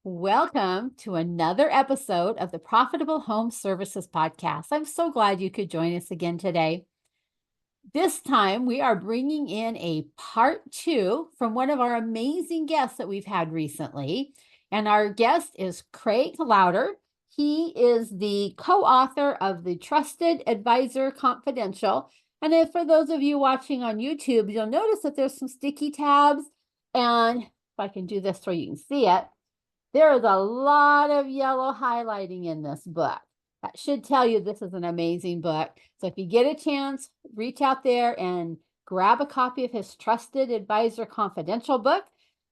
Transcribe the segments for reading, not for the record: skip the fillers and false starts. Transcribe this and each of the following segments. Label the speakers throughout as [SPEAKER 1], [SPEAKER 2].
[SPEAKER 1] Welcome to another episode of the Profitable Home Services Podcast. I'm so glad you could join us again today. This time, we are bringing in a part two from one of our amazing guests that we've had recently. And our guest is Craig Louder. He is the co-author of the Trusted Advisor Confidential. And if for those of you watching on YouTube, you'll notice that there's some sticky tabs. And if I can do this so you can see it, there is a lot of yellow highlighting in this book. That should tell you this is an amazing book. So if you get a chance, reach out there and grab a copy of his Trusted Advisor Confidential book.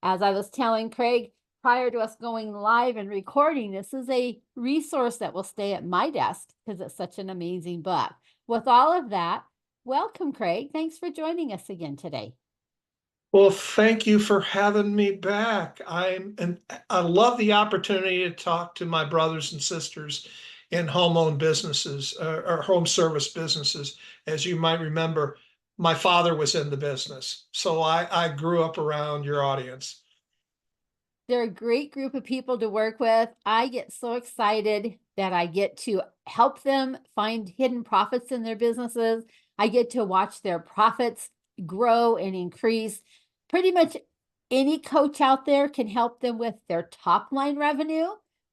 [SPEAKER 1] As I was telling Craig prior to us going live and recording, this is a resource that will stay at my desk because it's such an amazing book. With all of that, welcome, Craig. Thanks for joining us again today.
[SPEAKER 2] Well, thank you for having me back. I love the opportunity to talk to my brothers and sisters in home-owned businesses or home service businesses. As you might remember, my father was in the business, so I grew up around your audience.
[SPEAKER 1] They're a great group of people to work with. I get so excited that I get to help them find hidden profits in their businesses. I get to watch their profits grow and increase. Pretty much any coach out there can help them with their top line revenue,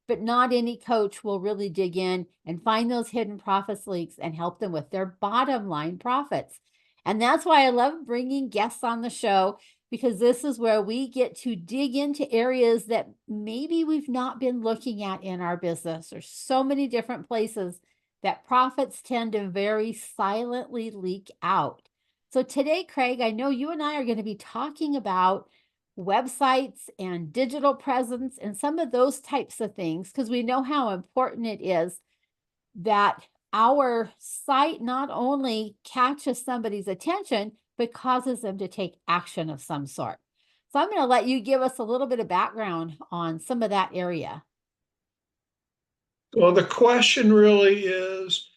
[SPEAKER 1] but not any coach will really dig in and find those hidden profits leaks and help them with their bottom line profits. And that's why I love bringing guests on the show, because this is where we get to dig into areas that maybe we've not been looking at in our business. There's so many different places that profits tend to very silently leak out. So today, Craig, I know you and I are going to be talking about websites and digital presence and some of those types of things, because we know how important it is that our site not only catches somebody's attention, but causes them to take action of some sort. So I'm going to let you give us a little bit of background on some of that area.
[SPEAKER 2] Well, the question really is,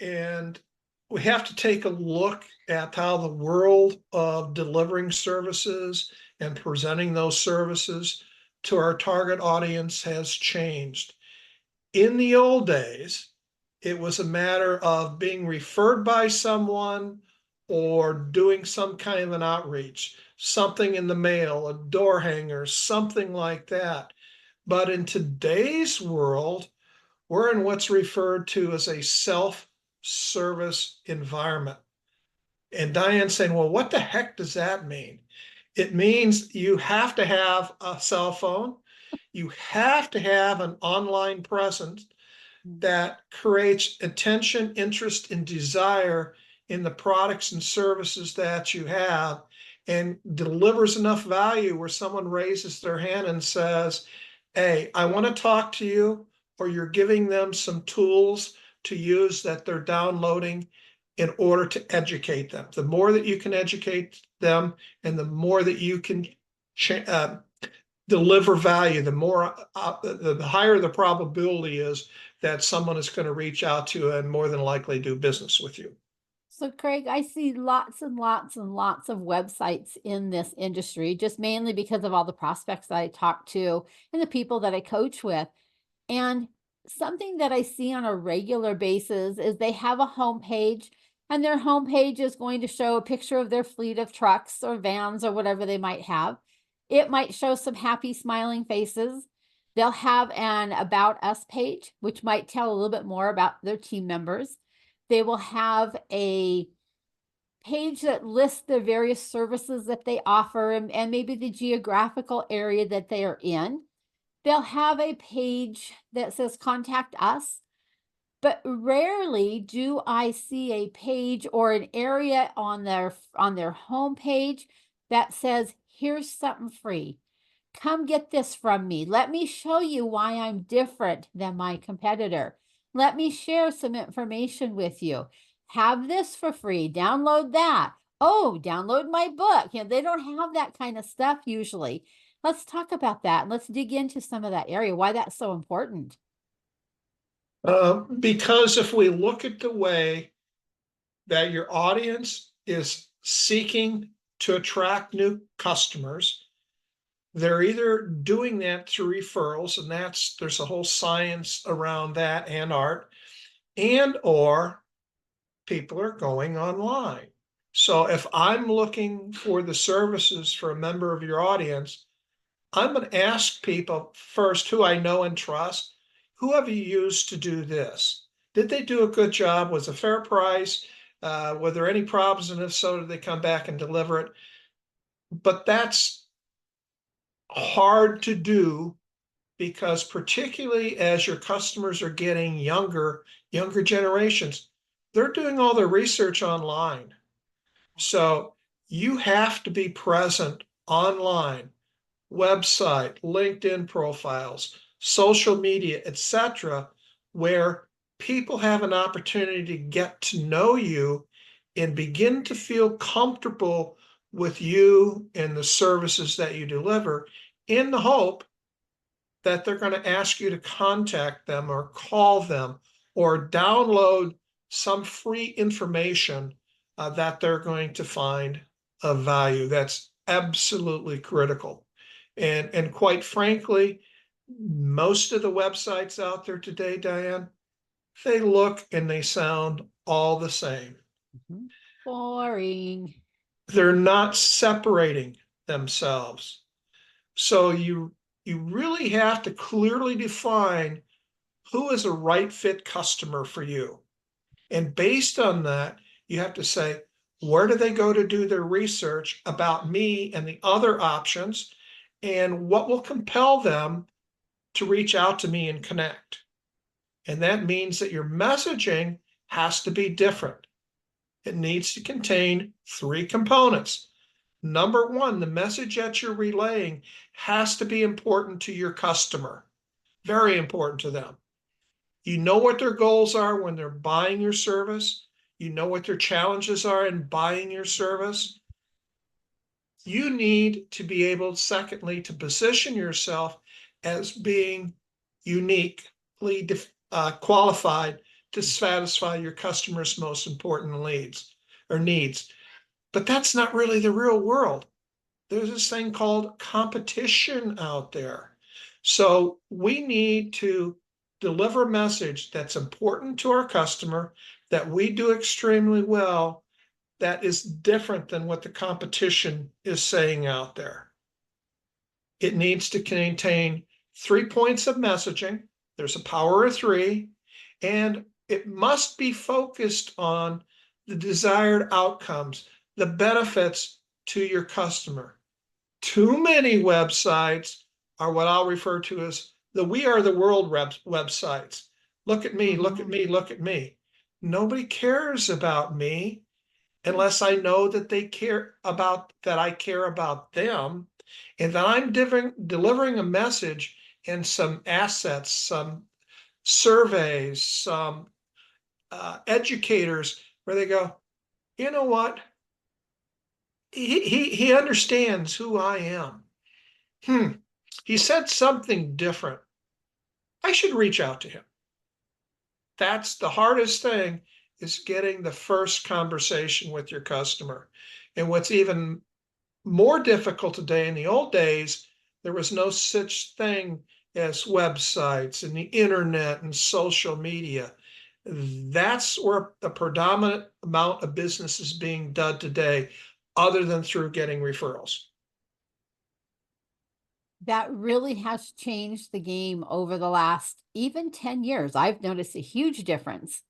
[SPEAKER 2] and we have to take a look at how the world of delivering services and presenting those services to our target audience has changed. In the old days, it was a matter of being referred by someone or doing some kind of an outreach, something in the mail, a door hanger, something like that. But in today's world, we're in what's referred to as a self-service environment. And Diane's saying, well, what the heck does that mean? It means you have to have a cell phone. You have to have an online presence that creates attention, interest, and desire in the products and services that you have and delivers enough value where someone raises their hand and says, hey, I want to talk to you, or you're giving them some tools to use that they're downloading in order to educate them. The more that you can educate them and the more that you can deliver value, the higher the probability is that someone is going to reach out to you and more than likely do business with you.
[SPEAKER 1] So, Craig, I see lots and lots and lots of websites in this industry, just mainly because of all the prospects that I talk to and the people that I coach with. And something that I see on a regular basis is they have a homepage, and their homepage is going to show a picture of their fleet of trucks or vans or whatever they might have. It might show some happy, smiling faces. They'll have an About Us page, which might tell a little bit more about their team members. They will have a page that lists the various services that they offer and maybe the geographical area that they are in. They'll have a page that says contact us, but rarely do I see a page or an area on their homepage that says, here's something free. Come get this from me. Let me show you why I'm different than my competitor. Let me share some information with you. Have this for free. Download that. Oh, download my book. You know, they don't have that kind of stuff usually. Let's talk about that. And let's dig into some of that area, why that's so important.
[SPEAKER 2] Because if we look at the way that your audience is seeking to attract new customers, they're either doing that through referrals, and there's a whole science around that and art, and or people are going online. So if I'm looking for the services for a member of your audience, I'm going to ask people first who I know and trust. Who have you used to do this? Did they do a good job? Was it a fair price? Were there any problems? And if so, did they come back and deliver it? But that's hard to do because particularly as your customers are getting younger generations, they're doing all their research online. So you have to be present online, website, LinkedIn profiles, social media, etc., where people have an opportunity to get to know you and begin to feel comfortable with you and the services that you deliver, in the hope that they're going to ask you to contact them or call them or download some free information that they're going to find of value. That's absolutely critical. And quite frankly, most of the websites out there today, Diane, they look and they sound all the same.
[SPEAKER 1] Boring.
[SPEAKER 2] They're not separating themselves. So you really have to clearly define who is a right fit customer for you. And based on that, you have to say, where do they go to do their research about me and the other options? And what will compel them to reach out to me and connect? And that means that your messaging has to be different. It needs to contain 3 components. Number 1, the message that you're relaying has to be important to your customer, very important to them. You know what their goals are when they're buying your service. You know what their challenges are in buying your service. You need to be able, secondly, to position yourself as being uniquely qualified to satisfy your customers' most important needs. But that's not really the real world. There's this thing called competition out there. So we need to deliver a message that's important to our customer, that we do extremely well, that is different than what the competition is saying out there. It needs to contain 3 points of messaging. There's a power of 3, and it must be focused on the desired outcomes, the benefits to your customer. Too many websites are what I'll refer to as the We Are the World websites. Look at me, look at me, look at me. Nobody cares about me unless I know that they care about, that I care about them, and that I'm delivering a message and some assets, some surveys, some educators where they go, you know what? He understands who I am. He said something different. I should reach out to him. That's the hardest thing, is getting the first conversation with your customer. And what's even more difficult today, in the old days, there was no such thing as websites and the internet and social media. That's where the predominant amount of business is being done today, other than through getting referrals.
[SPEAKER 1] That really has changed the game over the last even 10 years. I've noticed a huge difference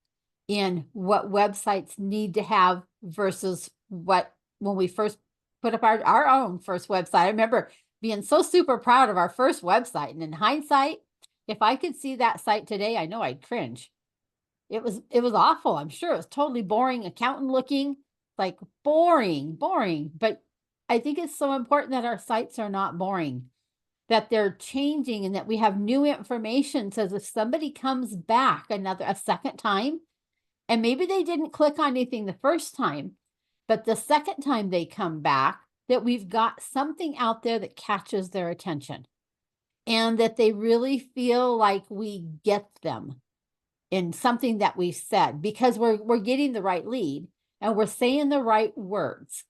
[SPEAKER 1] in what websites need to have versus what, when we first put up our own first website. I remember being so super proud of our first website. And in hindsight, if I could see that site today, I know I'd cringe. It was awful. I'm sure it was totally boring, accountant looking, like boring. But I think it's so important that our sites are not boring, that they're changing, and that we have new information. So if somebody comes back a second time, and maybe they didn't click on anything the first time, but the second time they come back, that we've got something out there that catches their attention, and that they really feel like we get them in something that we said, because we're getting the right lead and we're saying the right words.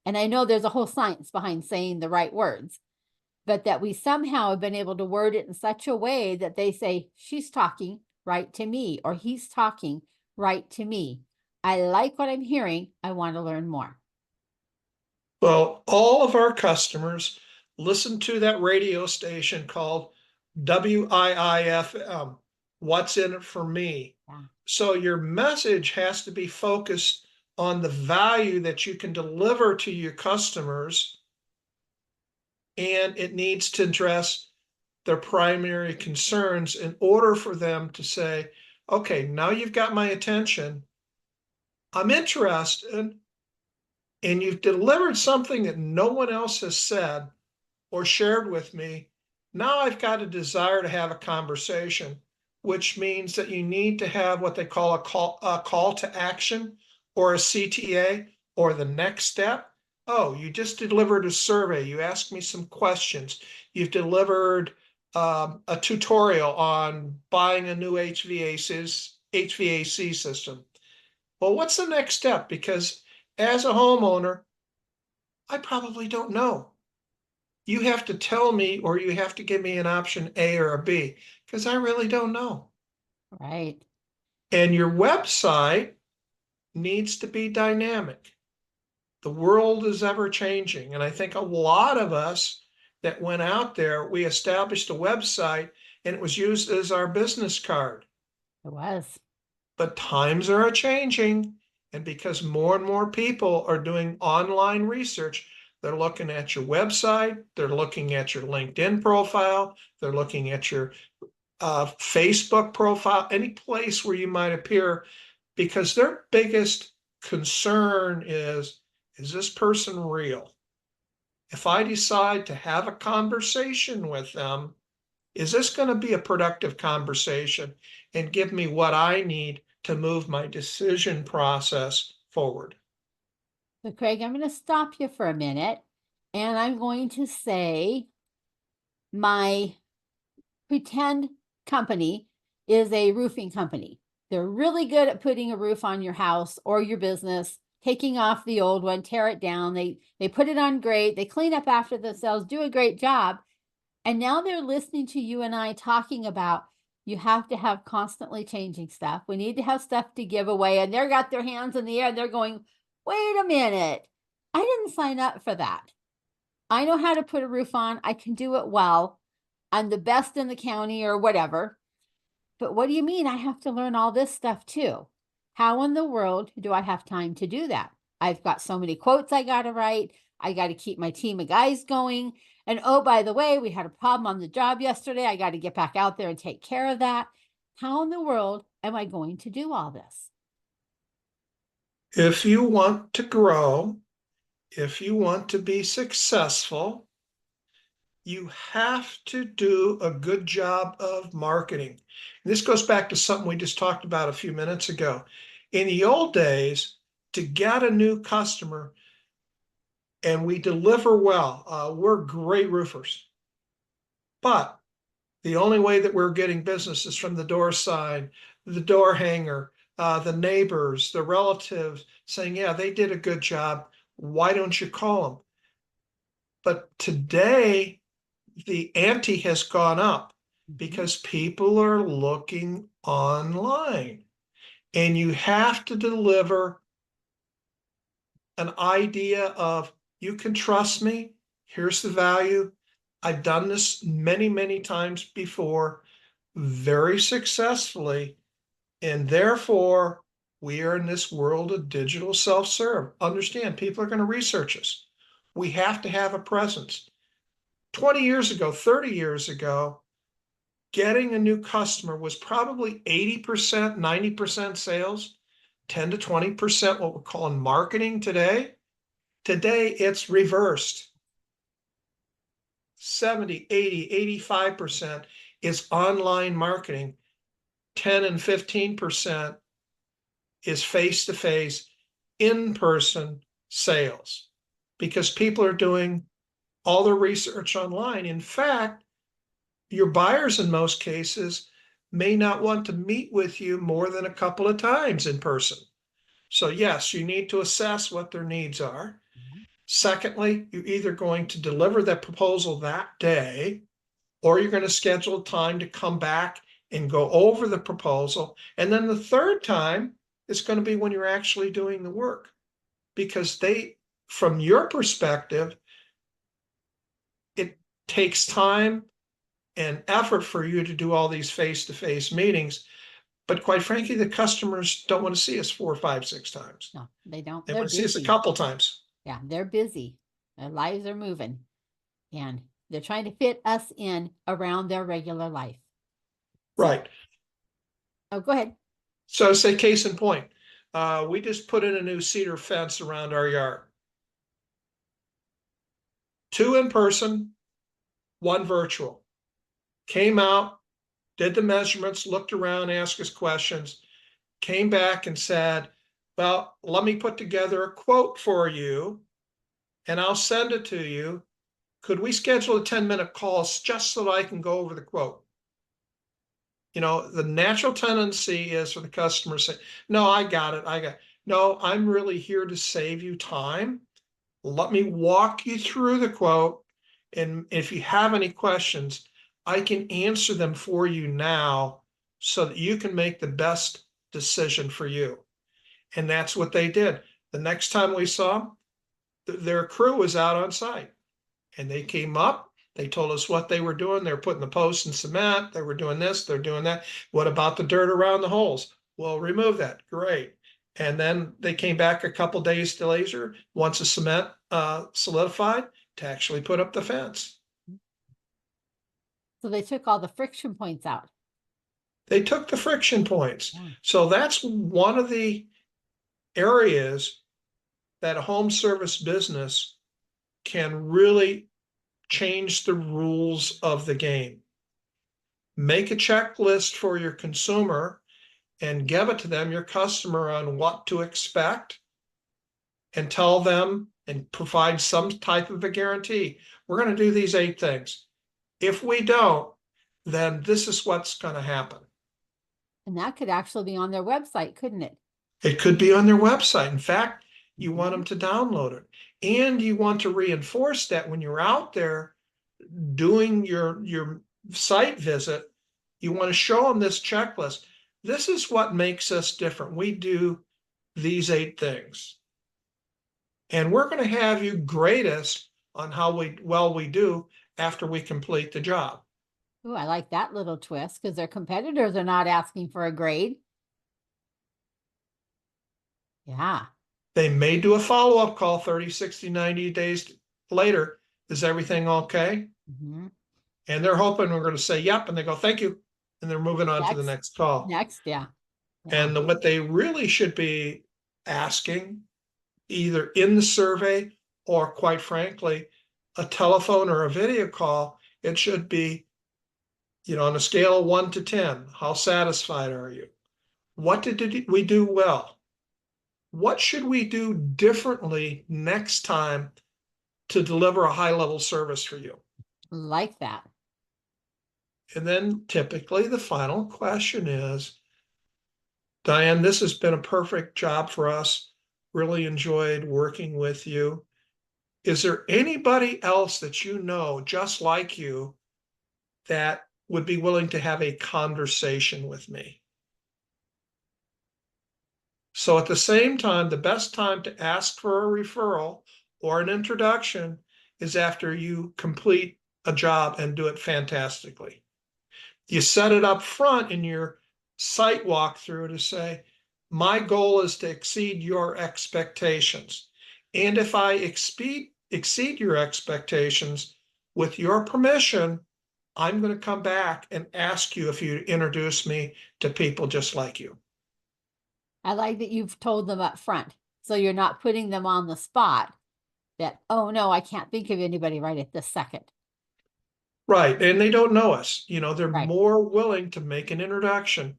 [SPEAKER 1] And I know there's a whole science behind saying the right words, but that we somehow have been able to word it in such a way that they say, she's talking right to me, or he's talking right to me. I like what I'm hearing. I want to learn more.
[SPEAKER 2] Well, all of our customers listen to that radio station called WIIFM, What's in It for Me.
[SPEAKER 1] Yeah.
[SPEAKER 2] So your message has to be focused on the value that you can deliver to your customers, and it needs to address their primary concerns in order for them to say, okay, now you've got my attention. I'm interested, and you've delivered something that no one else has said or shared with me. Now I've got a desire to have a conversation, which means that you need to have what they call a call to action, or a CTA, or the next step. Oh, you just delivered a survey. You asked me some questions. You've delivered a tutorial on buying a new HVAC system. Well, what's the next step? Because as a homeowner, I probably don't know. You have to tell me, or you have to give me an option A or a B, because I really don't know.
[SPEAKER 1] Right.
[SPEAKER 2] And your website needs to be dynamic. The world is ever changing. And I think a lot of us that went out there, we established a website and it was used as our business card.
[SPEAKER 1] It was.
[SPEAKER 2] But times are changing. And because more and more people are doing online research, they're looking at your website, they're looking at your LinkedIn profile, they're looking at your Facebook profile, any place where you might appear, because their biggest concern is this person real? If I decide to have a conversation with them, is this going to be a productive conversation and give me what I need to move my decision process forward?
[SPEAKER 1] So Craig, I'm going to stop you for a minute, and I'm going to say my pretend company is a roofing company. They're really good at putting a roof on your house or your business, taking off the old one, tear it down. They put it on great. They clean up after themselves, do a great job. And now they're listening to you and I talking about you have to have constantly changing stuff. We need to have stuff to give away. And they've got their hands in the air. They're going, wait a minute. I didn't sign up for that. I know how to put a roof on. I can do it well. I'm the best in the county or whatever. But what do you mean I have to learn all this stuff too? How in the world do I have time to do that? I've got so many quotes I got to write. I got to keep my team of guys going. And oh, by the way, we had a problem on the job yesterday. I got to get back out there and take care of that. How in the world am I going to do all this?
[SPEAKER 2] If you want to grow, if you want to be successful, you have to do a good job of marketing. And this goes back to something we just talked about a few minutes ago. In the old days, to get a new customer, and we deliver well, we're great roofers. But the only way that we're getting business is from the door sign, the door hanger, the neighbors, the relatives saying, yeah, they did a good job. Why don't you call them? But today, the ante has gone up because people are looking online, and you have to deliver an idea of, you can trust me. Here's the value. I've done this many, many times before, very successfully. And therefore, we are in this world of digital self-serve. Understand, people are going to research us. We have to have a presence. 20 years ago, 30 years ago, getting a new customer was probably 80%, 90% sales, 10 to 20% what we're calling marketing today. Today, it's reversed. 70, 80, 85% is online marketing. 10 and 15% is face-to-face, in-person sales, because people are doing all their research online. In fact, your buyers in most cases may not want to meet with you more than a couple of times in person. So yes, you need to assess what their needs are. Secondly, you're either going to deliver that proposal that day, or you're going to schedule time to come back and go over the proposal. And then the third time is going to be when you're actually doing the work. Because from your perspective, it takes time and effort for you to do all these face-to-face meetings. But quite frankly, the customers don't want to see us 4, 5, 6 times.
[SPEAKER 1] No, they don't.
[SPEAKER 2] They
[SPEAKER 1] They're
[SPEAKER 2] want to see us a
[SPEAKER 1] busy.
[SPEAKER 2] couple times.
[SPEAKER 1] Yeah, they're busy. Their lives are moving. And they're trying to fit us in around their regular life.
[SPEAKER 2] Right.
[SPEAKER 1] Oh, go ahead.
[SPEAKER 2] So say case in point, we just put in a new cedar fence around our yard. 2 in person, 1 virtual. Came out, did the measurements, looked around, asked us questions, came back and said, well, let me put together a quote for you and I'll send it to you. Could we schedule a 10-minute call just so that I can go over the quote? You know, the natural tendency is for the customer to say, no, I got it. No, I'm really here to save you time. Let me walk you through the quote. And if you have any questions, I can answer them for you now so that you can make the best decision for you. And that's what they did. The next time we saw them, their crew was out on site and they came up. They told us what they were doing. They were putting the posts in cement. They were doing this, they're doing that. What about the dirt around the holes? Well, remove that. Great. And then they came back a couple days later, once the cement solidified, to actually put up the fence.
[SPEAKER 1] So they took all the friction points out.
[SPEAKER 2] They took the friction points.
[SPEAKER 1] Yeah.
[SPEAKER 2] So that's one of the areas that a home service business can really change the rules of the game. Make a checklist for your consumer and give it to them, your customer, on what to expect, and tell them and provide some type of a guarantee. We're going to do these 8 things. If we don't, then this is what's going to happen.
[SPEAKER 1] And that could actually be on their website, couldn't it?
[SPEAKER 2] It could be on their website. In fact, you want them to download it. And you want to reinforce that when you're out there doing your site visit, you want to show them this checklist. This is what makes us different. We do these 8 things. And we're going to have you grade us on how well we do after we complete the job.
[SPEAKER 1] Oh, I like that little twist because their competitors are not asking for a grade. Yeah.
[SPEAKER 2] They may do a follow-up call 30, 60, 90 days later. Is everything okay?
[SPEAKER 1] Mm-hmm.
[SPEAKER 2] And they're hoping we're going to say, yep. And they go, thank you. And they're moving on to the next call.
[SPEAKER 1] Next, yeah.
[SPEAKER 2] And what they really should be asking, either in the survey or, quite frankly, a telephone or a video call, it should be, you know, on a scale of 1 to 10, how satisfied are you? What did we do well? What should we do differently next time to deliver a high-level service for you?
[SPEAKER 1] Like that.
[SPEAKER 2] And then typically the final question is, Diane, this has been a perfect job for us. Really enjoyed working with you. Is there anybody else that you know just like you that would be willing to have a conversation with me? So at the same time, the best time to ask for a referral or an introduction is after you complete a job and do it fantastically. You set it up front in your site walkthrough to say, my goal is to exceed your expectations. And if I exceed your expectations, with your permission, I'm going to come back and ask you if you introduce me to people just like you.
[SPEAKER 1] I like that you've told them up front. So you're not putting them on the spot that, oh no, I can't think of anybody right at this second.
[SPEAKER 2] Right. And they don't know us. You know, they're
[SPEAKER 1] Right.
[SPEAKER 2] more willing to make an introduction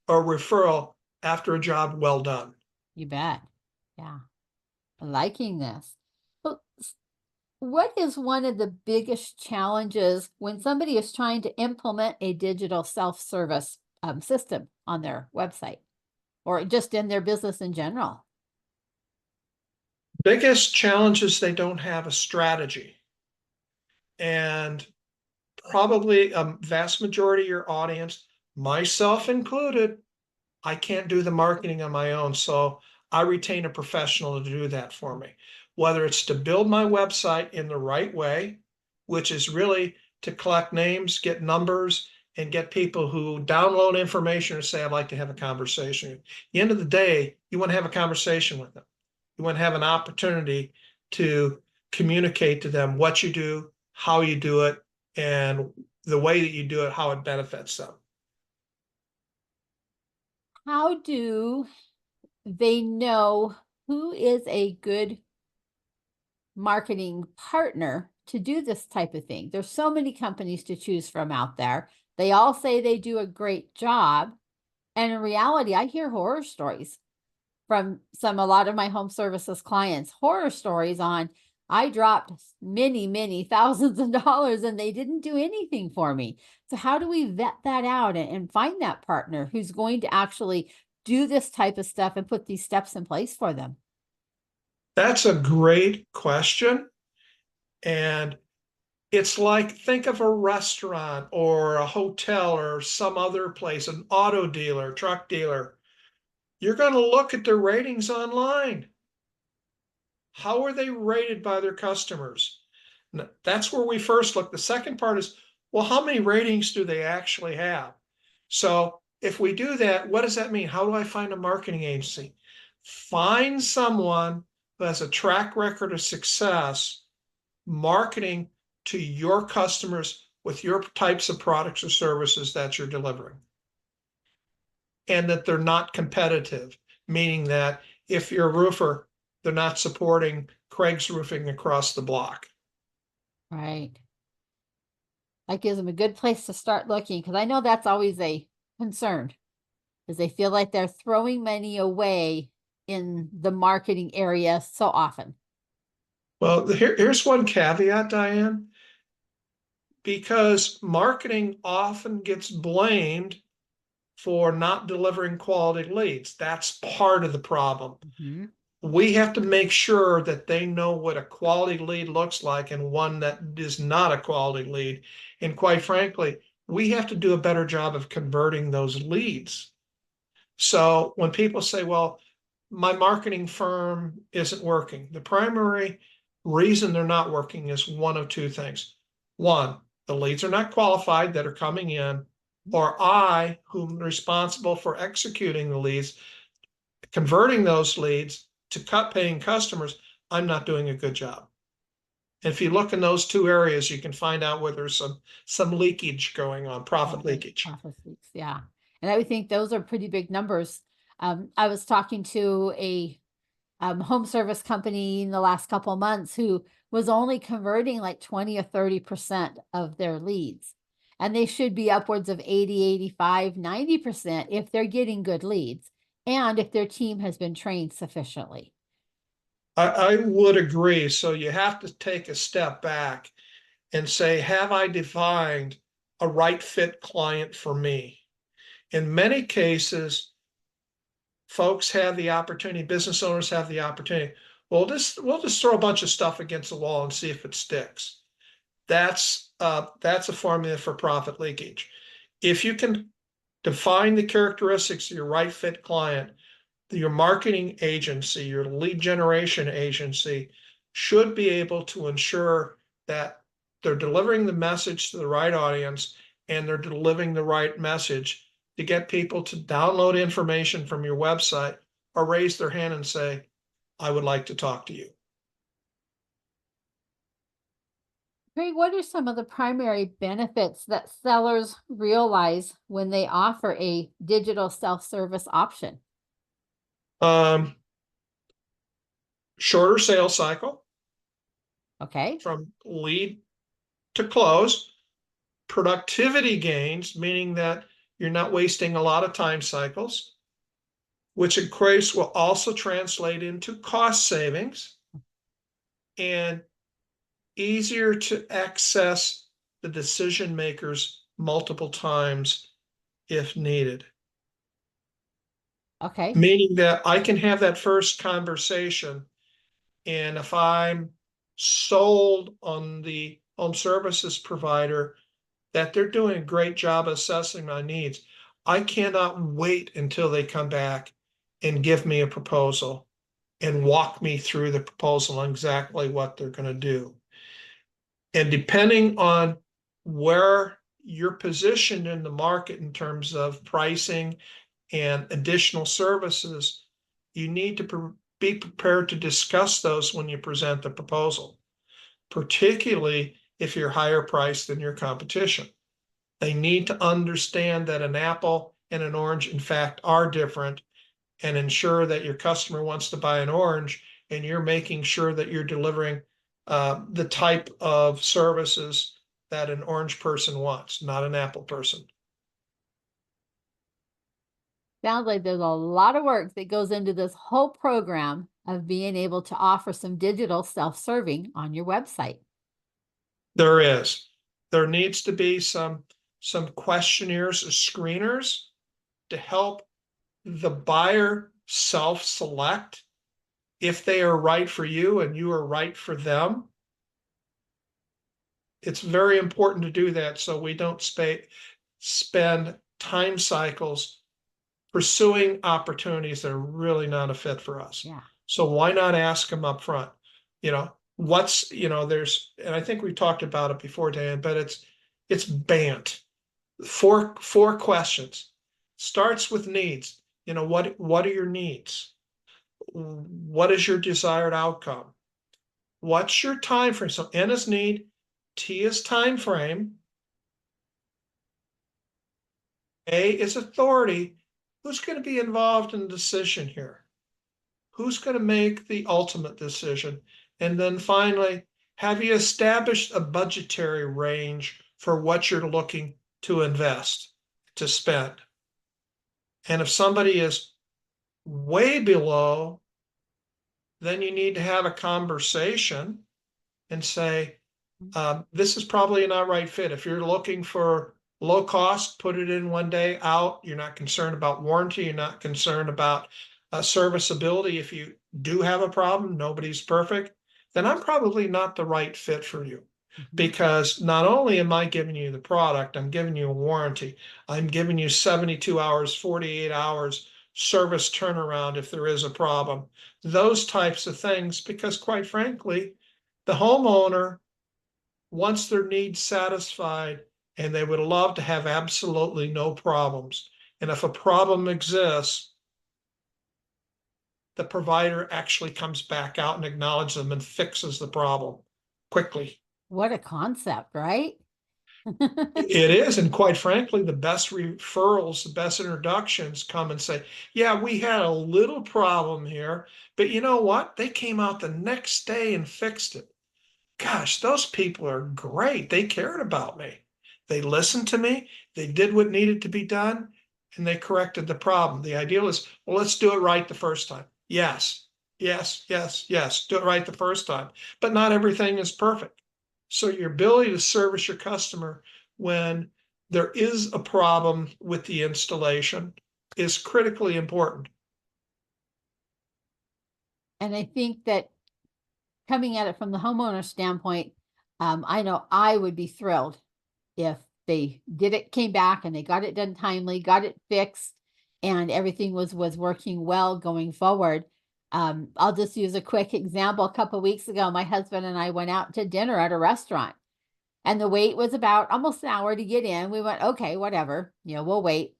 [SPEAKER 2] or referral after a job well done.
[SPEAKER 1] You bet. Yeah. Liking this. But what is one of the biggest challenges when somebody is trying to implement a digital self-service system on their website or just in their business in general?
[SPEAKER 2] biggest challenge is they don't have a strategy. And probably a vast majority of your audience, myself included, I can't do the marketing on my own. So I retain a professional to do that for me. Whether it's to build my website in the right way, which is really to collect names, get numbers, and get people who download information or say, I'd like to have a conversation. At the end of the day, you want to have a conversation with them. You want to have an opportunity to communicate to them what you do, how you do it, and the way that you do it, how it benefits them.
[SPEAKER 1] How do they know who is a good marketing partner to do this type of thing? There's so many companies to choose from out there. They all say they do a great job. And in reality, I hear horror stories from a lot of my home services clients, horror stories on, I dropped many, many thousands of dollars and they didn't do anything for me. So how do we vet that out and find that partner who's going to actually do this type of stuff and put these steps in place for them?
[SPEAKER 2] That's a great question. And it's like, think of a restaurant or a hotel or some other place, an auto dealer, truck dealer. You're going to look at their ratings online. How are they rated by their customers? That's where we first look. The second part is, well, how many ratings do they actually have? So if we do that, what does that mean? How do I find a marketing agency? Find someone who has a track record of success marketing to your customers with your types of products or services that you're delivering. And that they're not competitive, meaning that if you're a roofer, they're not supporting Craig's Roofing across the block.
[SPEAKER 1] Right. That gives them a good place to start looking, because I know that's always a concern, because they feel like they're throwing money away in the marketing area so often.
[SPEAKER 2] Well, here's one caveat, Diane, because marketing often gets blamed for not delivering quality leads. That's part of the problem.
[SPEAKER 1] Mm-hmm.
[SPEAKER 2] We have to make sure that they know what a quality lead looks like and one that is not a quality lead. And quite frankly, we have to do a better job of converting those leads. So when people say, well, my marketing firm isn't working, the primary reason they're not working is one of two things. One, the leads are not qualified that are coming in, or I, whom responsible for executing the leads, converting those leads to paying customers, I'm not doing a good job. And if you look in those two areas, you can find out where there's some leakage going on, profit leakage.
[SPEAKER 1] Profit leaks, yeah. And I would think those are pretty big numbers. I was talking to a home service company in the last couple of months who was only converting like 20 or 30% of their leads. And they should be upwards of 80, 85, 90% if they're getting good leads and if their team has been trained sufficiently.
[SPEAKER 2] I would agree. So you have to take a step back and say, have I defined a right fit client for me? In many cases, folks have the opportunity, business owners have the opportunity. We'll just throw a bunch of stuff against the wall and see if it sticks. That's a formula for profit leakage. If you can define the characteristics of your right fit client, your marketing agency, your lead generation agency should be able to ensure that they're delivering the message to the right audience and they're delivering the right message to get people to download information from your website or raise their hand and say, I would like to talk to you.
[SPEAKER 1] Greg, what are some of the primary benefits that sellers realize when they offer a digital self-service option?
[SPEAKER 2] Shorter sales cycle.
[SPEAKER 1] Okay.
[SPEAKER 2] From lead to close. Productivity gains, meaning that you're not wasting a lot of time cycles, which of course will also translate into cost savings and easier to access the decision makers multiple times if needed.
[SPEAKER 1] Okay.
[SPEAKER 2] Meaning that I can have that first conversation And if I'm sold on the home services provider that they're doing a great job assessing my needs, I cannot wait until they come back and give me a proposal and walk me through the proposal on exactly what they're going to do. And depending on where you're positioned in the market in terms of pricing and additional services, you need to be prepared to discuss those when you present the proposal, particularly if you're higher priced than your competition. They need to understand that an apple and an orange, in fact, are different, and ensure that your customer wants to buy an orange and you're making sure that you're delivering the type of services that an orange person wants, not an apple person.
[SPEAKER 1] Sounds like there's a lot of work that goes into this whole program of being able to offer some digital self-serving on your website.
[SPEAKER 2] There is. There needs to be some questionnaires or screeners to help the buyer self-select if they are right for you and you are right for them. It's very important to do that so we don't spend time cycles pursuing opportunities that are really not a fit for us.
[SPEAKER 1] Yeah.
[SPEAKER 2] So why not ask them up front? You know, there's, and I think we talked about it before, Dan, but it's BANT. Four questions. Starts with needs. You know, what are your needs? What is your desired outcome? What's your time frame? So N is need, T is time frame, A is authority. Who's going to be involved in the decision here? Who's going to make the ultimate decision? And then finally, have you established a budgetary range for what you're looking to invest, to spend? And if somebody is way below, then you need to have a conversation and say, this is probably not right fit. If you're looking for low cost, put it in one day out. You're not concerned about warranty. You're not concerned about serviceability. If you do have a problem, nobody's perfect, then I'm probably not the right fit for you. Because not only am I giving you the product, I'm giving you a warranty. I'm giving you 72 hours, 48 hours service turnaround if there is a problem. Those types of things, because quite frankly, the homeowner wants their needs satisfied and they would love to have absolutely no problems. And if a problem exists, the provider actually comes back out and acknowledges them and fixes the problem quickly.
[SPEAKER 1] What a concept, right?
[SPEAKER 2] It is. And quite frankly, the best referrals, the best introductions come and say, yeah, we had a little problem here, but you know what? They came out the next day and fixed it. Gosh, those people are great. They cared about me. They listened to me. They did what needed to be done, and they corrected the problem. The ideal is, well, let's do it right the first time. Yes, yes, yes, yes. Do it right the first time. But not everything is perfect. So your ability to service your customer when there is a problem with the installation is critically important.
[SPEAKER 1] And I think that coming at it from the homeowner standpoint, I know I would be thrilled if they came back and they got it done timely, got it fixed, and everything was working well going forward. I'll just use a quick example. A couple of weeks ago, my husband and I went out to dinner at a restaurant, and the wait was about almost an hour to get in. We went, okay, whatever, we'll wait.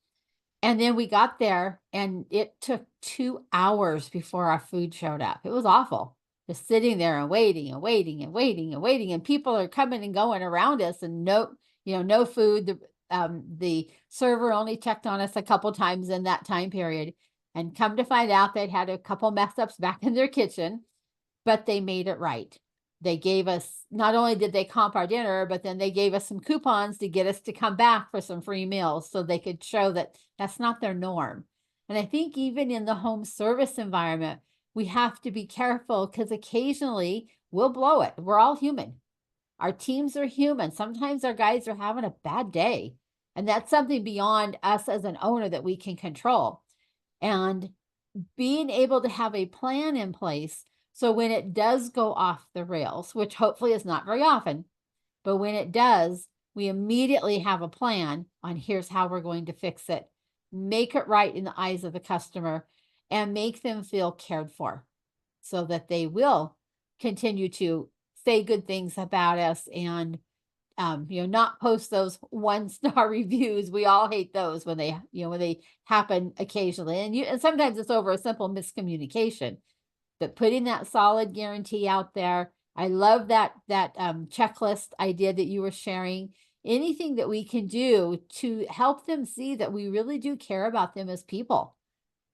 [SPEAKER 1] And then we got there, and it took 2 hours before our food showed up. It was awful. Just sitting there and waiting and waiting and waiting and waiting, and people are coming and going around us, and no food. The server only checked on us a couple times in that time period, and come to find out they'd had a couple mess ups back in their kitchen, but they made it right. They gave us, not only did they comp our dinner, but then they gave us some coupons to get us to come back for some free meals so they could show that that's not their norm. And I think even in the home service environment, we have to be careful because occasionally we'll blow it. We're all human. Our teams are human. Sometimes our guys are having a bad day, and that's something beyond us as an owner that we can control. And being able to have a plan in place So when it does go off the rails, which hopefully is not very often, but when it does, we immediately have a plan on here's how we're going to fix it, make it right in the eyes of the customer, and make them feel cared for so that they will continue to say good things about us and not post those 1-star reviews. We all hate those when they happen occasionally. And sometimes it's over a simple miscommunication. But putting that solid guarantee out there, I love that checklist idea that you were sharing. Anything that we can do to help them see that we really do care about them as people.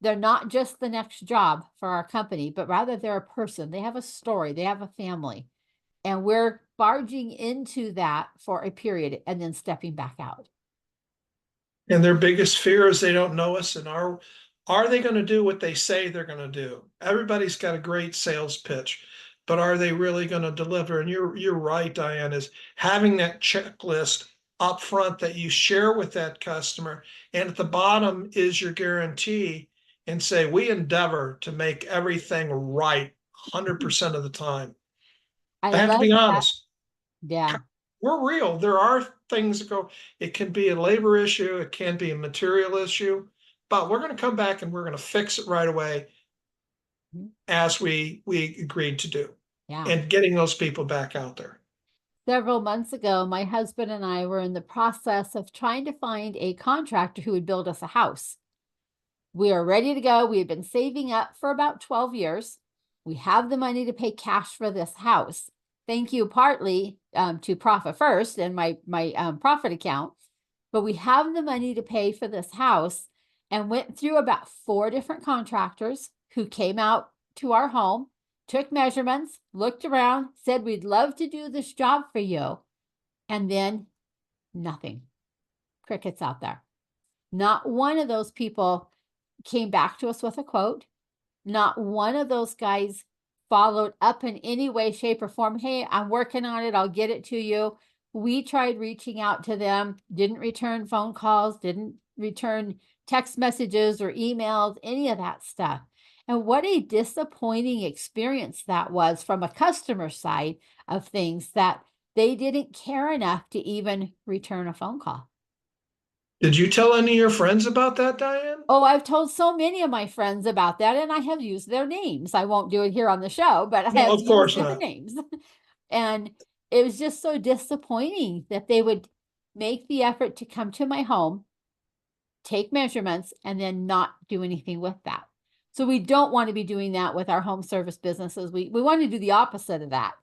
[SPEAKER 1] They're not just the next job for our company, but rather they're a person. They have a story, they have a family. And we're barging into that for a period and then stepping back out.
[SPEAKER 2] And their biggest fear is they don't know us, and are they going to do what they say they're going to do? Everybody's got a great sales pitch, but are they really going to deliver? And you're right, Diane, is having that checklist up front that you share with that customer, and at the bottom is your guarantee, and say, we endeavor to make everything right 100% of the time. I have to be honest.
[SPEAKER 1] Yeah.
[SPEAKER 2] We're real. There are things that go, it can be a labor issue, it can be a material issue, but we're going to come back and we're going to fix it right away as we agreed to do.
[SPEAKER 1] Yeah.
[SPEAKER 2] And getting those people back out there.
[SPEAKER 1] Several months ago, my husband and I were in the process of trying to find a contractor who would build us a house. We are ready to go. We had been saving up for about 12 years. We have the money to pay cash for this house. Thank you partly to Profit First and my profit account, but we have the money to pay for this house and went through about 4 different contractors who came out to our home, took measurements, looked around, said, we'd love to do this job for you. And then nothing. Crickets out there. Not one of those people came back to us with a quote. Not one of those guys followed up in any way, shape, or form. Hey, I'm working on it. I'll get it to you. We tried reaching out to them, didn't return phone calls, didn't return text messages or emails, any of that stuff. And what a disappointing experience that was from a customer side of things, that they didn't care enough to even return a phone call.
[SPEAKER 2] Did you tell any of your friends about that, Diane?
[SPEAKER 1] Oh, I've told so many of my friends about that, and I have used their names. I won't do it here on the show, but I have used their names. And it was just so disappointing that they would make the effort to come to my home, take measurements, and then not do anything with that. So we don't want to be doing that with our home service businesses. We want to do the opposite of that,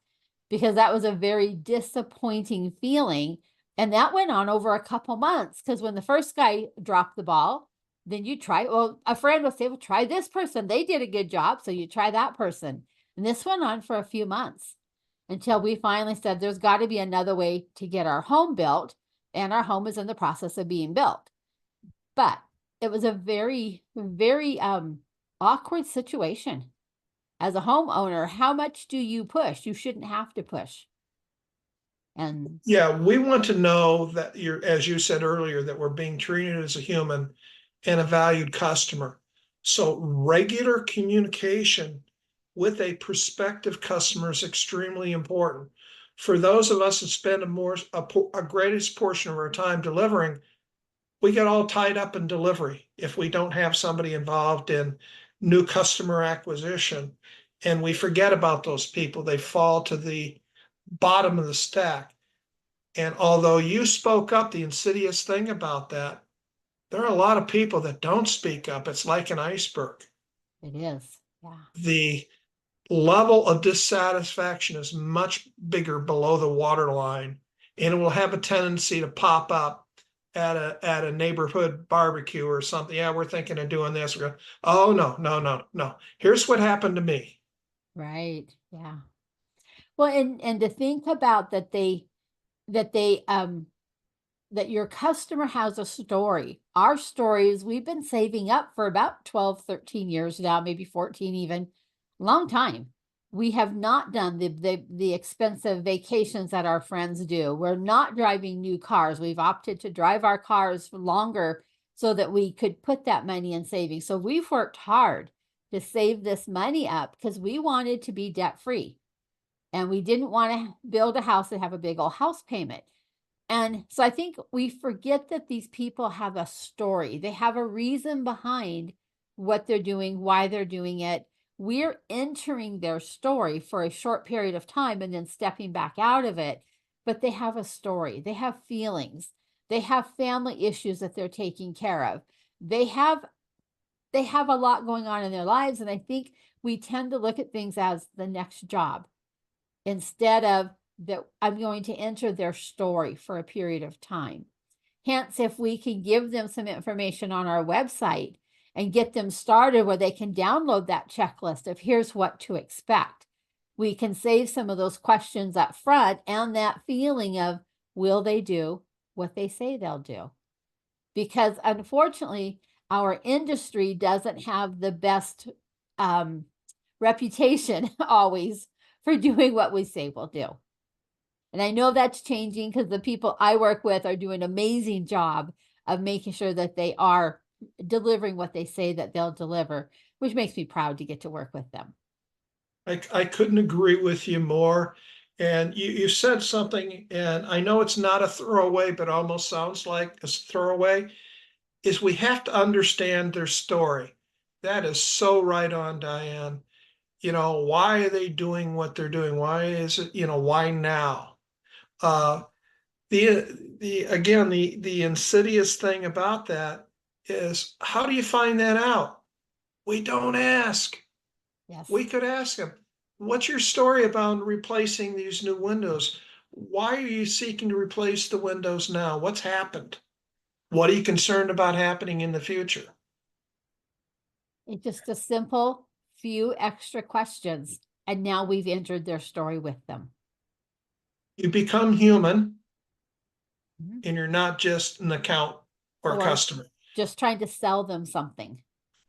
[SPEAKER 1] because that was a very disappointing feeling. And that went on over a couple months, because when the first guy dropped the ball, then you try, well, a friend will say, well, try this person. They did a good job. So you try that person. And this went on for a few months until we finally said, there's got to be another way to get our home built. And our home is in the process of being built. But it was a very, very awkward situation. As a homeowner, how much do you push? You shouldn't have to push. And
[SPEAKER 2] yeah, we want to know that as you said earlier, that we're being treated as a human and a valued customer. So regular communication with a prospective customer is extremely important. For those of us that spend a greatest portion of our time delivering, we get all tied up in delivery if we don't have somebody involved in new customer acquisition, and we forget about those people. They fall to the bottom of the stack. And although you spoke up, the insidious thing about that, there are a lot of people that don't speak up. It's like an iceberg.
[SPEAKER 1] it is. Yeah.
[SPEAKER 2] The level of dissatisfaction is much bigger below the waterline, and it will have a tendency to pop up at a neighborhood barbecue or something. Yeah, we're thinking of doing this. We're going, oh, no. Here's what happened to me.
[SPEAKER 1] Right. Yeah. Well, and to think about that that your customer has a story. Our stories, we've been saving up for about 12, 13 years now, maybe 14 even, long time. We have not done the expensive vacations that our friends do. We're not driving new cars. We've opted to drive our cars for longer so that we could put that money in savings. So we've worked hard to save this money up because we wanted to be debt free. And we didn't want to build a house and have a big old house payment. And so I think we forget that these people have a story. They have a reason behind what they're doing, why they're doing it. We're entering their story for a short period of time and then stepping back out of it. But they have a story, they have feelings, they have family issues that they're taking care of. They have a lot going on in their lives. And I think we tend to look at things as the next job instead of that I'm going to enter their story for a period of time. Hence, if we can give them some information on our website and get them started where they can download that checklist of here's what to expect, we can save some of those questions up front and that feeling of, will they do what they say they'll do? Because unfortunately, our industry doesn't have the best reputation always for doing what we say we'll do. And I know that's changing because the people I work with are doing an amazing job of making sure that they are delivering what they say that they'll deliver, which makes me proud to get to work with them.
[SPEAKER 2] I couldn't agree with you more. And you said something, and I know it's not a throwaway, but almost sounds like a throwaway, is we have to understand their story. That is so right on, Diane. You know, why are they doing what they're doing? Why is it, why now? The insidious thing about that is, how do you find that out? We don't ask.
[SPEAKER 1] Yes.
[SPEAKER 2] We could ask them, what's your story about replacing these new windows? Why are you seeking to replace the windows now? What's happened? What are you concerned about happening in the future?
[SPEAKER 1] It's just a simple few extra questions. And now we've entered their story with them.
[SPEAKER 2] You become human,
[SPEAKER 1] Mhm.
[SPEAKER 2] and you're not just an account or a
[SPEAKER 1] Or
[SPEAKER 2] customer.
[SPEAKER 1] just trying to sell them something.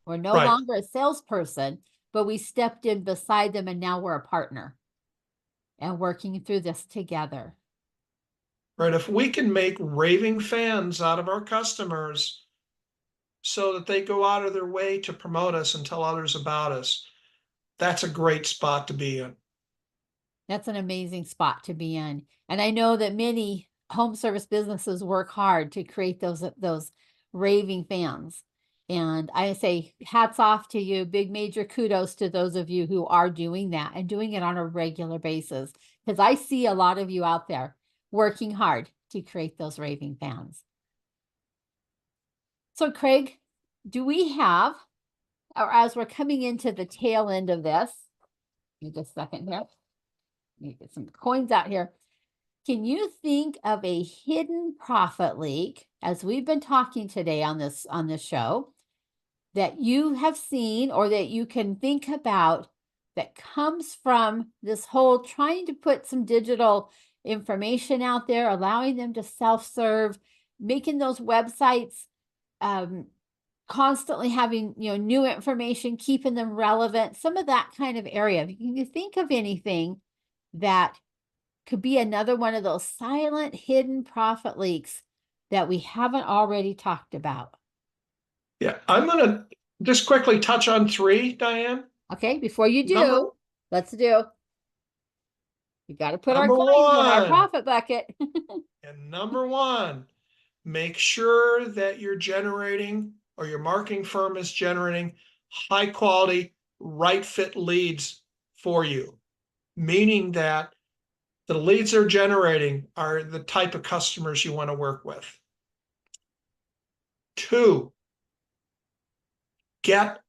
[SPEAKER 1] We're no
[SPEAKER 2] Right.
[SPEAKER 1] longer a salesperson, but we stepped in beside them and now we're a partner and working through this together.
[SPEAKER 2] Right. If we can make raving fans out of our customers so that they go out of their way to promote us and tell others about us, that's a great spot to be in.
[SPEAKER 1] That's an amazing spot to be in. And I know that many home service businesses work hard to create those raving fans. And I say hats off to you, big major kudos to those of you who are doing that and doing it on a regular basis. Because I see a lot of you out there working hard to create those raving fans. So Craig, do we have, or as we're coming into the tail end of this, give me just a second here. Let me get some coins out here. Can you think of a hidden profit leak, as we've been talking today on this show, that you have seen or that you can think about that comes from this whole trying to put some digital information out there, allowing them to self-serve, making those websites constantly having new information, keeping them relevant, some of that kind of area? Can you think of anything that could be another one of those silent hidden profit leaks that we haven't already talked about?
[SPEAKER 2] Yeah, I'm going to just quickly touch on 3, Diane.
[SPEAKER 1] Okay, before you
[SPEAKER 2] Number,
[SPEAKER 1] do, let's do. We got to put our
[SPEAKER 2] number
[SPEAKER 1] coins in our
[SPEAKER 2] 1,
[SPEAKER 1] profit bucket.
[SPEAKER 2] and number 1, make sure that you're generating, or your marketing firm is generating, high quality, right fit leads for you, meaning that the leads they're generating are the type of customers you want to work with. 2, get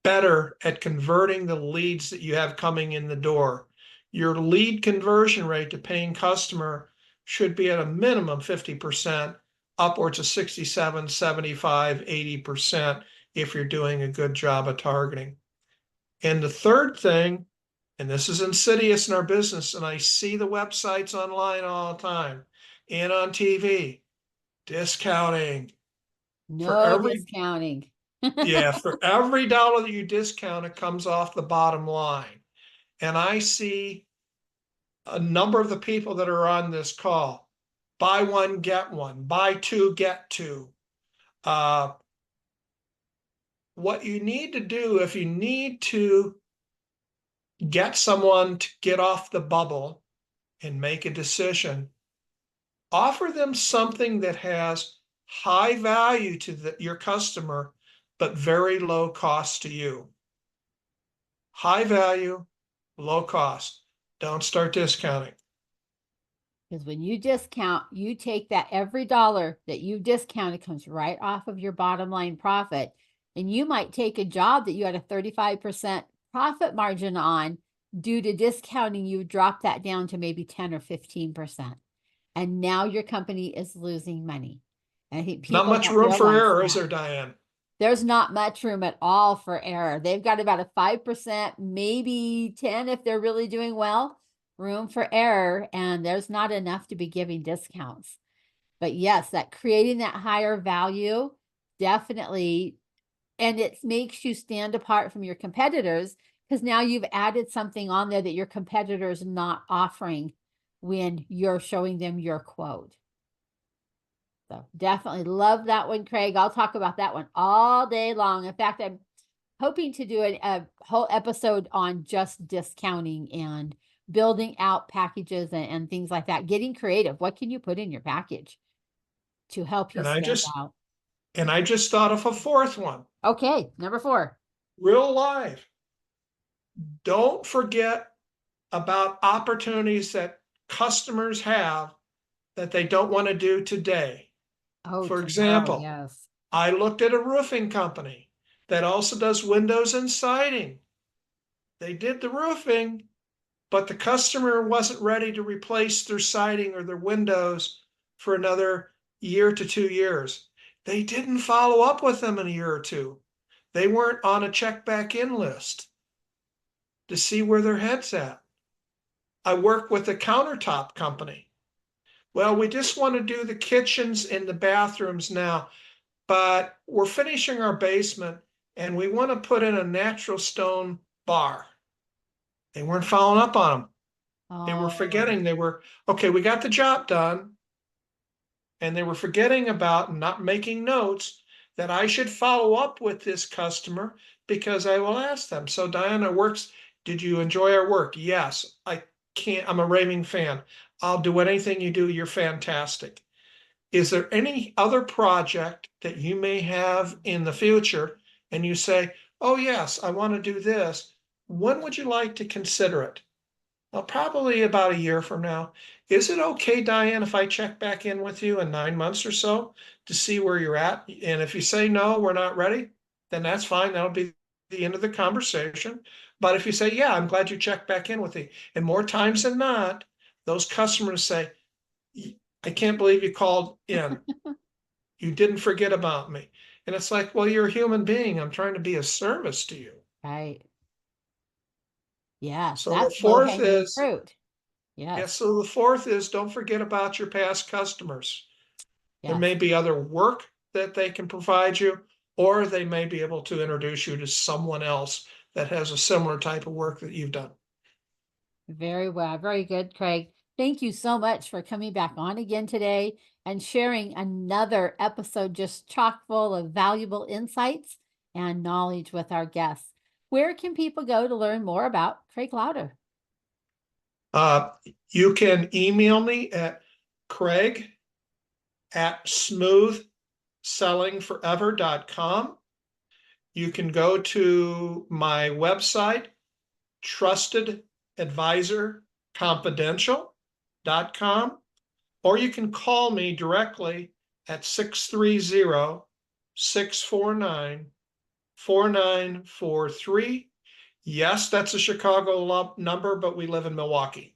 [SPEAKER 2] better at converting the leads that you have coming in the door. Your lead conversion rate to paying customer should be at a minimum 50%, upwards of 67, 75, 80% if you're doing a good job of targeting. And the third thing, and this is insidious in our business, and I see the websites online all the time and on TV, discounting.
[SPEAKER 1] No discounting.
[SPEAKER 2] Yeah, for every dollar that you discount, it comes off the bottom line. And I see a number of the people that are on this call, buy one, get one, buy two, get two. what you need to do, if you need to get someone to get off the bubble and make a decision, offer them something that has high value to your customer, but very low cost to you. High value, low cost. Don't start discounting.
[SPEAKER 1] Because when you discount, you take that every dollar that you discounted comes right off of your bottom line profit. And you might take a job that you had a 35% profit margin on, due to discounting, you drop that down to maybe 10 or 15%. And now your company is losing money. And I think
[SPEAKER 2] Not
[SPEAKER 1] people
[SPEAKER 2] much
[SPEAKER 1] don't
[SPEAKER 2] room for
[SPEAKER 1] realize
[SPEAKER 2] error, is
[SPEAKER 1] that.
[SPEAKER 2] there, Diane?
[SPEAKER 1] There's not much room at all for error. They've got about a 5%, maybe 10 if they're really doing well, room for error, and there's not enough to be giving discounts. But yes, that creating that higher value, definitely, and it makes you stand apart from your competitors, because now you've added something on there that your competitor's not offering when you're showing them your quote. So definitely love that one, Craig. I'll talk about that one all day long. In fact, I'm hoping to do a whole episode on just discounting and building out packages and things like that. Getting creative. What can you put in your package to help you
[SPEAKER 2] And I
[SPEAKER 1] stand
[SPEAKER 2] just
[SPEAKER 1] out?
[SPEAKER 2] thought of a fourth one.
[SPEAKER 1] Okay, number 4.
[SPEAKER 2] Real life. Don't forget about opportunities that customers have that they don't want to do today.
[SPEAKER 1] Oh,
[SPEAKER 2] For
[SPEAKER 1] tomorrow,
[SPEAKER 2] example,
[SPEAKER 1] yes.
[SPEAKER 2] I looked at a roofing company that also does windows and siding. They did the roofing, but the customer wasn't ready to replace their siding or their windows for another year to 2 years. They didn't follow up with them in a year or two. They weren't on a check back in list to see where their head's at. I work with a countertop company. Well, we just want to do the kitchens and the bathrooms now, but we're finishing our basement and we want to put in a natural stone bar. They weren't following up on them. They were
[SPEAKER 1] Oh,
[SPEAKER 2] forgetting. They were, okay, we got the job done. And they were forgetting about not making notes that I should follow up with this customer, because I will ask them. So Diana works, did you enjoy our work? Yes, I'm a raving fan. I'll do anything you do. You're fantastic. Is there any other project that you may have in the future and you say, oh yes, I want to do this. When would you like to consider it? Well, probably about a year from now. Is it okay, Diane, if I check back in with you in 9 months or so to see where you're at? And if you say, no, we're not ready, then that's fine. That'll be the end of the conversation. But if you say, yeah, I'm glad you checked back in with me. And more times than not, those customers say, I can't believe you called in. You didn't forget about me. And it's like, well, you're a human being. I'm trying to be of service to you.
[SPEAKER 1] right. Yes,
[SPEAKER 2] So the
[SPEAKER 1] that's
[SPEAKER 2] fourth
[SPEAKER 1] low-hanging
[SPEAKER 2] is,
[SPEAKER 1] fruit.
[SPEAKER 2] yeah,
[SPEAKER 1] Yes,
[SPEAKER 2] so the fourth is, don't forget about your past customers. There
[SPEAKER 1] yes.
[SPEAKER 2] may be other work that they can provide you, or they may be able to introduce you to someone else that has a similar type of work that you've done.
[SPEAKER 1] Very well. Very good, Craig. Thank you so much for coming back on again today and sharing another episode just chock full of valuable insights and knowledge with our guests. Where can people go to learn more about Craig Lauder?
[SPEAKER 2] You can email me at craig@smoothsellingforever.com. You can go to my website, trustedadvisorconfidential.com, or you can call me directly at 630-649-4943. Yes, that's a Chicago number, but we live in Milwaukee.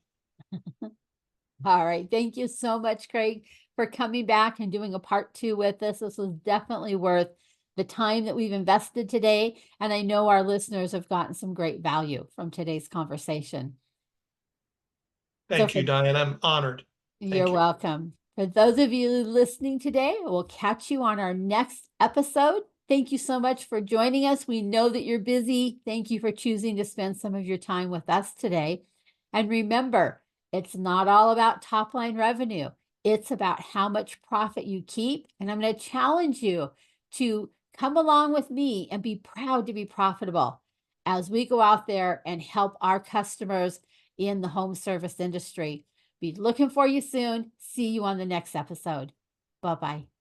[SPEAKER 1] All right. Thank you so much, Craig, for coming back and doing a part 2 with us. This was definitely worth the time that we've invested today. And I know our listeners have gotten some great value from today's conversation.
[SPEAKER 2] Thank you, Diane. I'm honored.
[SPEAKER 1] You're welcome. For those of you listening today, we'll catch you on our next episode. Thank you so much for joining us. We know that you're busy. Thank you for choosing to spend some of your time with us today. And remember, it's not all about top line revenue. It's about how much profit you keep. And I'm going to challenge you to Come along with me and be proud to be profitable as we go out there and help our customers in the home service industry. Be looking for you soon. See you on the next episode. Bye-bye.